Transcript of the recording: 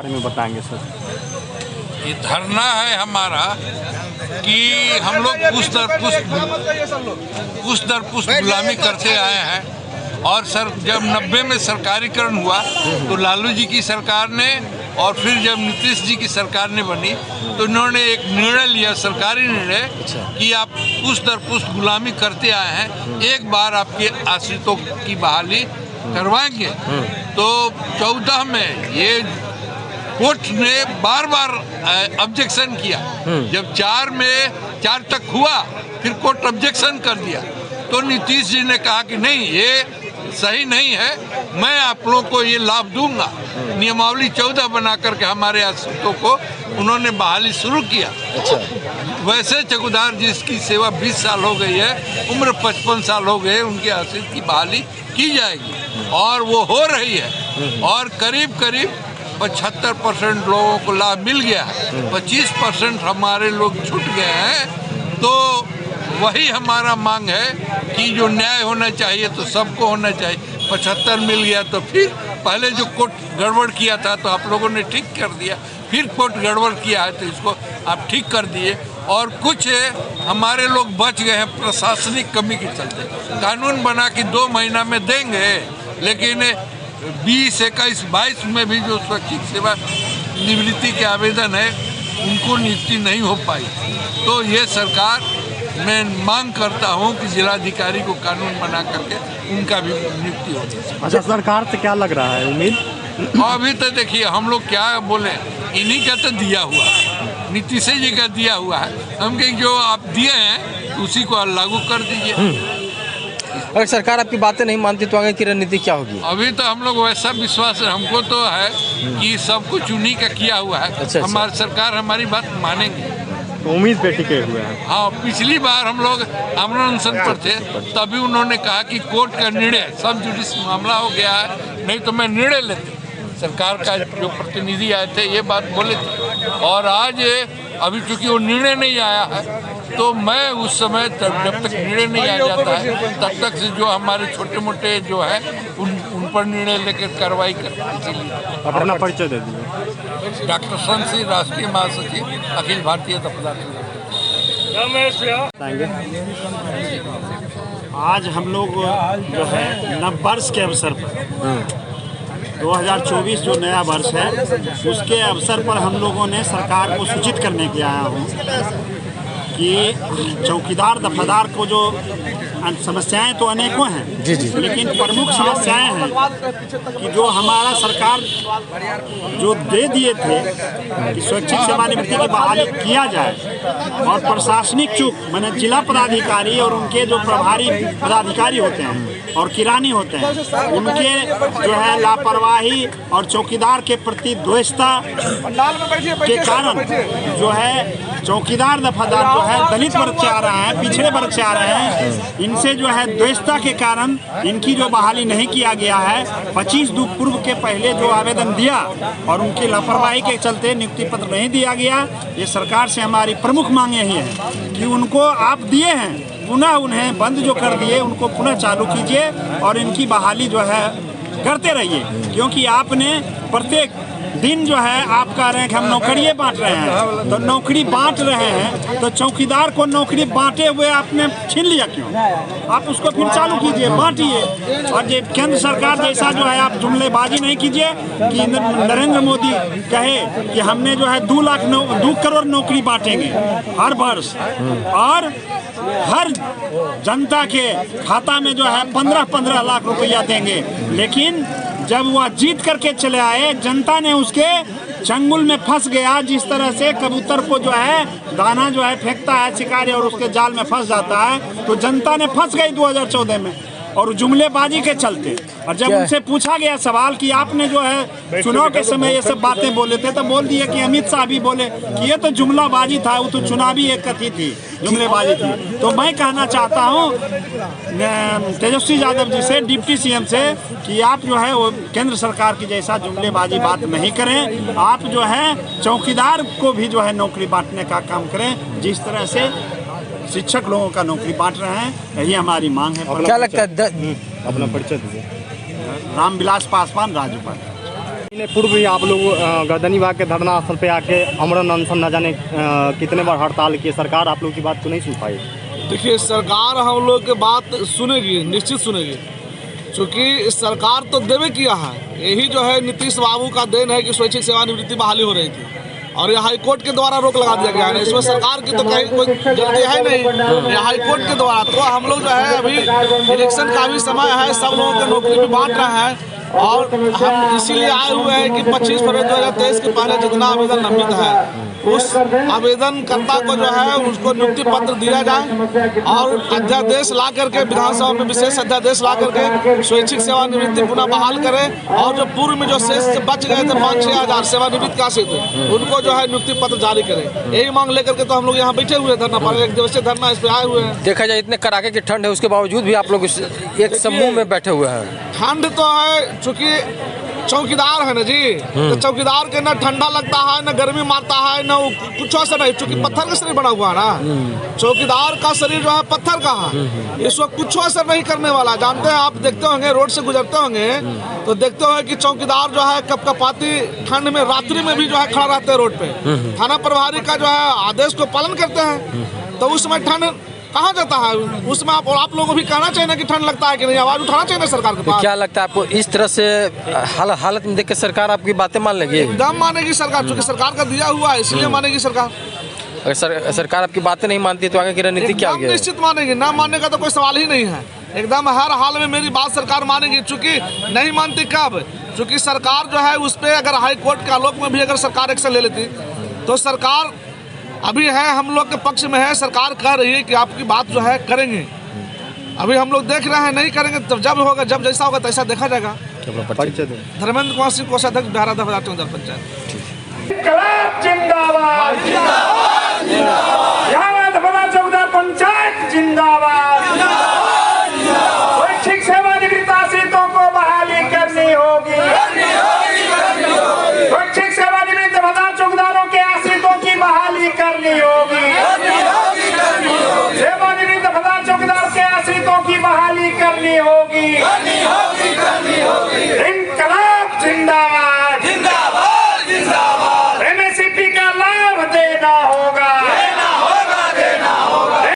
बारे में बताएंगे सर? ये धरना है हमारा कि हम लोग पुष्ट दर पुष्ट गुलामी करते आए हैं। और सर जब 90 में सरकारीकरण हुआ तो लालू जी की सरकार ने, और फिर जब नीतीश जी की सरकार ने बनी तो इन्होंने एक निर्णय लिया, सरकारी निर्णय, कि आप पुष्ट दर पुष्ट गुलामी करते आए हैं, एक बार आपके आश्रितों की बहाली करवाएंगे। तो 14 में ये कोर्ट ने बार बार ऑब्जेक्शन किया। जब 4 तक हुआ फिर कोर्ट ऑब्जेक्शन कर दिया तो नीतीश जी ने कहा कि नहीं, ये सही नहीं है, मैं आप लोगों को ये लाभ दूंगा। नियमावली 14 बना करके हमारे आश्रितों को उन्होंने बहाली शुरू किया। वैसे चौकीदार जिसकी सेवा 20 साल हो गई है, उम्र 55 साल हो गए, उनके आश्रित की बहाली की जाएगी और वो हो रही है। और करीब 75% लोगों को लाभ मिल गया है, 25% हमारे लोग छूट गए हैं। तो वही हमारा मांग है कि जो न्याय होना चाहिए तो सबको होना चाहिए। 75 मिल गया तो फिर पहले जो कोर्ट गड़बड़ किया था तो आप लोगों ने ठीक कर दिया, फिर कोर्ट गड़बड़ किया है तो इसको आप ठीक कर दिए। और कुछ हमारे लोग बच गए हैं प्रशासनिक कमी के चलते। कानून बना के 2 महीना में देंगे, लेकिन 20, 21, 22 में भी जो स्वैच्छिक सेवा निवृत्ति के आवेदन है उनको नियुक्ति नहीं हो पाई। तो ये सरकार, मैं मांग करता हूं कि जिलाधिकारी को कानून बना करके उनका भी नियुक्ति हो। अच्छा, सरकार से क्या लग रहा है उम्मीद? अभी तो देखिए हम लोग क्या बोले, इन्हीं का तो दिया हुआ, नीतीश जी का दिया हुआ है। हम कहें जो आप दिए हैं उसी को लागू कर दीजिए। अगर सरकार आपकी बातें नहीं मानती तो आगे की रणनीति क्या होगी? अभी तो हम लोग वैसा विश्वास है, हमको तो है कि सब कुछ उन्हीं का किया हुआ है। अच्छा। हमारी सरकार हमारी बात मानेंगे। उम्मीद पे टिके हुए हैं। हाँ, पिछली बार हम लोग आमरण अनशन पर थे, तभी उन्होंने कहा कि कोर्ट का निर्णय, सब जुडिस मामला हो गया है, नहीं तो मैं निर्णय लेते। सरकार का जो प्रतिनिधि आए थे ये बात बोले थे। और आज अभी चूंकि वो निर्णय नहीं आया है तो मैं उस समय जब तक निर्णय नहीं आ जाता है तब तक से जो हमारे छोटे मोटे जो है उन पर निर्णय लेकर कार्रवाई कर। इसीलिए अपना परिचय दे दीजिए। डॉक्टर संसी, राष्ट्रीय महासचिव, अखिल भारतीय पदाधिकारी। आज हम लोग जो है नववर्ष के अवसर पर 2024 जो नया वर्ष है उसके अवसर पर हम लोगों ने सरकार को सूचित करने के आया हूँ कि चौकीदार दफादार को जो समस्याएं तो अनेकों हैं, लेकिन प्रमुख समस्याएं हैं कि जो हमारा सरकार जो दे दिए थे कि स्वैच्छिक सेवानिवृत्ति की बहाली किया जाए, और प्रशासनिक चूक माने जिला पदाधिकारी और उनके जो प्रभारी पदाधिकारी होते हैं और किरानी होते हैं, उनके जो है लापरवाही और चौकीदार के प्रति द्वेषता के कारण जो है चौकीदार दफादार जो है दलित वर्ग से आ रहे हैं, पिछड़े वर्ग से आ रहे हैं, इनसे जो है द्वेषता के कारण इनकी जो बहाली नहीं किया गया है। 25 पूर्व के पहले जो आवेदन दिया और उनकी लापरवाही के चलते नियुक्ति पत्र नहीं दिया गया। ये सरकार से हमारी प्रमुख मांगे ही हैं कि उनको आप दिए हैं, पुनः उन्हें बंद जो कर दिए उनको पुनः चालू कीजिए और इनकी बहाली जो है करते रहिए। क्योंकि आपने प्रत्येक दिन जो है आप कह रहे हैं कि हम नौकरियाँ बांट रहे हैं, तो नौकरी बांट रहे हैं तो चौकीदार को नौकरी बांटे हुए आपने छीन लिया क्यों? आप उसको फिर चालू कीजिए, बांटिए। और ये केंद्र सरकार जैसा जो है आप जुमलेबाजी नहीं कीजिए कि नरेंद्र मोदी कहे कि हमने जो है 2 करोड़ नौकरी बांटेंगे हर वर्ष और हर जनता के खाता में जो है 15-15 लाख रुपया देंगे। लेकिन जब वह जीत करके चले आए, जनता ने उसके चंगुल में फंस गया। जिस तरह से कबूतर को जो है दाना जो है फेंकता है शिकारी और उसके जाल में फंस जाता है, तो जनता ने फंस गई 2014 में और जुमलेबाजी के चलते। और जब उनसे पूछा गया सवाल कि आपने जो है चुनाव के समय ये सब बातें बोले थे, तो बोल दिए कि अमित शाह भी बोले कि ये तो जुमलाबाजी था, वो तो चुनावी एक कथी थी, जुमलेबाजी थी। तो मैं कहना चाहता हूँ तेजस्वी यादव जी से, डिप्टी सीएम से, कि आप जो है वो केंद्र सरकार की जैसा जुमलेबाजी बात नहीं करें। आप जो है चौकीदार को भी जो है नौकरी बांटने का काम करें, जिस तरह से शिक्षक लोगों का नौकरी बांट रहे हैं। यही हमारी मांग है। क्या लगता है? अपना परिचय दीजिए। रामविलास पासवान, राज्यपाल। पूर्व भी आप लोग गर्दनीबाग के धरना स्थल पे आके अमरन अनशन न जाने कितने बार हड़ताल की, सरकार आप लोग की बात को नहीं सुन पाई। देखिए, सरकार हम लोग की बात सुनेगी, निश्चित सुनेगी, क्योंकि सरकार तो देवे किया है। यही जो है नीतीश बाबू का देन है कि स्वैच्छिक सेवानिवृत्ति बहाली हो रही थी और ये हाई कोर्ट के द्वारा रोक लगा दिया गया है। इसमें सरकार की तो कहीं कोई गलती है नहीं, ये हाई कोर्ट के द्वारा। तो हम लोग जो है अभी इलेक्शन का भी समय है, सब लोगों को नौकरी भी बांट रहे हैं और हम इसीलिए आए हुए हैं कि 25 फरवरी 2023 के पहले जितना आवेदन लंबित है उस आवेदनकर्ता को जो है उसको नियुक्ति पत्र दिया जाए और अध्यादेश ला करके विधानसभा में विशेष अध्यादेश ला करके स्वैच्छिक सेवानिवृत्ति पुनः बहाल करें और जो पूर्व में जो शेष बच गए थे 5-6 हज़ार सेवानिवृत्त का थे उनको जो है नियुक्ति पत्र जारी करें। यही मांग लेकर के तो हम लोग यहाँ बैठे हुए धरना पर, 1 दिवसीय धरना इस पे आए हुए हैं। देखा जाए इतने कड़ाके की ठंड है उसके बावजूद भी आप लोग एक समूह में बैठे हुए हैं। ठंड तो है, चूँकि चौकीदार है ना जी, तो चौकीदार के ना ठंडा लगता है ना गर्मी मारता है ना कुछ ऐसा नहीं, चूँकि पत्थर का शरीर बना हुआ है ना, चौकीदार का शरीर जो है पत्थर का है, इस वक्त कुछ असर नहीं करने वाला। जानते हैं आप, देखते होंगे रोड से गुजरते होंगे तो देखते होंगे कि चौकीदार जो है कपकपाती ठंड में रात्रि में भी जो है खड़ा रहते हैं रोड पे, थाना प्रभारी का जो है आदेश को पालन करते हैं। तो उस समय ठंड कहाँ जाता है, उसमें आप लोगों को भी कहना चाहिए ना कि ठंड लगता है कि नहीं, आवाज उठाना चाहिए ना सरकार के पास। क्या लगता है आपको इस तरह से हालत में देख के सरकार आपकी बातें मान लेगी? एकदम मानेगी सरकार, क्योंकि सरकार का दिया हुआ है इसलिए मानेगी सरकार। अगर सरकार आपकी बातें नहीं मानती तो आगे की रणनीति क्या होगी? निश्चित मानेगी, ना मानने का तो कोई सवाल ही नहीं है। एकदम हर हाल में मेरी बात सरकार मानेगी, चूँकि नहीं मानती कब, चूँकि सरकार जो है उस पर अगर हाई कोर्ट के आलोक में भी अगर सरकार एक्शन ले लेती तो सरकार अभी है हम लोग के पक्ष में है। सरकार कह रही है कि आपकी बात जो है करेंगे, अभी हम लोग देख रहे हैं नहीं करेंगे, तब जब होगा, जब जैसा होगा तैसा देखा जाएगा। धर्मेंद्र कुमार सिंह कोषाध्यक्ष बिहार नगर पंचायत। जिंदाबाद चौकीदार पंचायत जिंदाबाद। स्वैच्छिक सेवानिवृत्त सीटों को बहाली करनी होगी। स्वैच्छिक सेवानिवृत्त चौकीदारों के आश्रितों की बहाली करनी होगी। सेवानिवृत्त चौकीदार के आश्रितों की बहाली करनी होगी। इंकलाब जिंदाबाद।